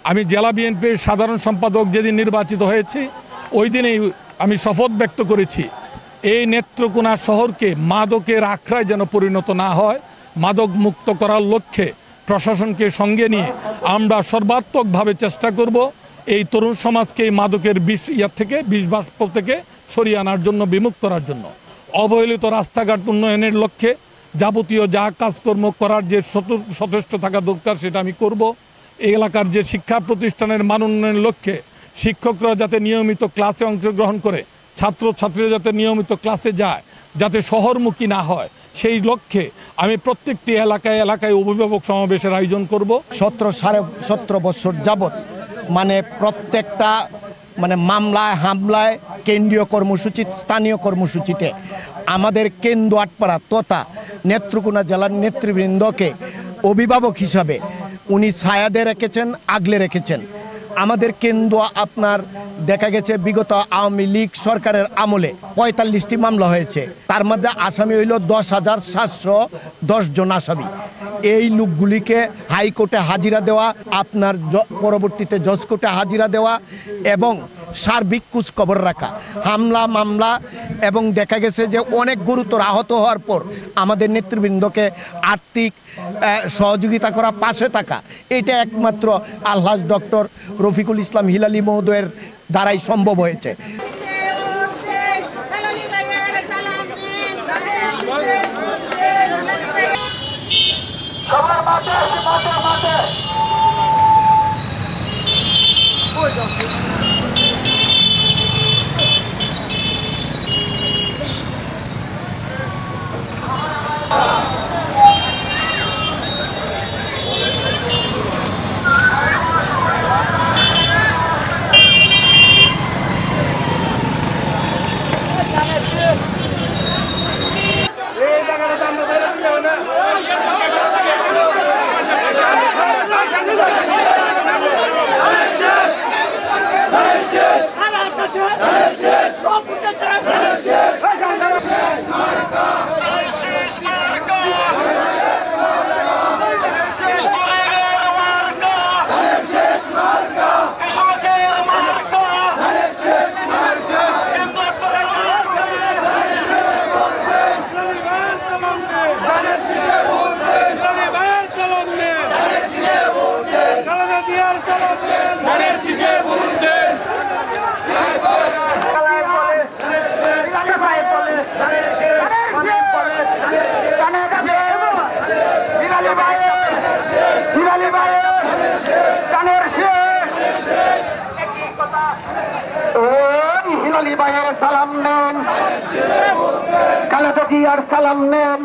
আমি জেলা বিএনপির সাধারণ সম্পাদক যেদিন নির্বাচিত হয়েছি ওই দিনেই আমি শপথ ব্যক্ত করেছি এই নেত্রকোনা শহরকে মাদকের আখড়ায় যেন পরিণত না হয়, মাদক মুক্ত করার লক্ষ্যে প্রশাসনকে সঙ্গে নিয়ে আমরা সর্বাত্মকভাবে চেষ্টা করব এই তরুণ সমাজকে এই মাদকের বিষ বাষ্প থেকে সরিয়ে আনার জন্য, বিমুখ করার জন্য। অবহেলিত রাস্তাঘাট উন্নয়নের লক্ষ্যে যাবতীয় যা কাজকর্ম করার যে সচেষ্ট থাকা দরকার সেটা আমি করব। এই এলাকার যে শিক্ষা প্রতিষ্ঠানের মান উন্নয়নের লক্ষ্যে শিক্ষকরা যাতে নিয়মিত ক্লাসে অংশগ্রহণ করে, ছাত্রছাত্রীরা যাতে নিয়মিত ক্লাসে যায়, যাতে শহরমুখী না হয়, সেই লক্ষ্যে আমি প্রত্যেকটি এলাকায় এলাকায় অভিভাবক সমাবেশের আয়োজন করব। 17 বছর যাবৎ প্রত্যেকটা মামলায় হামলায় কেন্দ্রীয় কর্মসূচি, স্থানীয় কর্মসূচিতে আমাদের কেন্দ্র আটপাড়া তথা নেত্রকোনা জেলার নেতৃবৃন্দকে অভিভাবক হিসাবে উনি ছায়াদে রেখেছেন, আগলে রেখেছেন। আমাদের কেন্দ্র আপনার দেখা গেছে বিগত আওয়ামী লীগ সরকারের আমলে 45টি মামলা হয়েছে, তার মধ্যে আসামি হইল 10,710 জন আসামি। এই লোকগুলিকে হাইকোর্টে হাজিরা দেওয়া, আপনার পরবর্তীতে জজ কোর্টে হাজিরা দেওয়া এবং সার্বিক খোঁজখবর রাখা, হামলা মামলা এবং দেখা গেছে যে অনেক গুরুতর আহত হওয়ার পর আমাদের নেতৃবৃন্দকে আর্থিক সহযোগিতা করা, পাশে থাকা, এটা একমাত্র আলহাজ ডক্টর রফিকুল ইসলাম হিলালি মহোদয়ের দ্বারাই সম্ভব হয়েছে। হিলালি ভাইয়ের সালাম নেন, খালেদা জিয়ার সালাম নেন।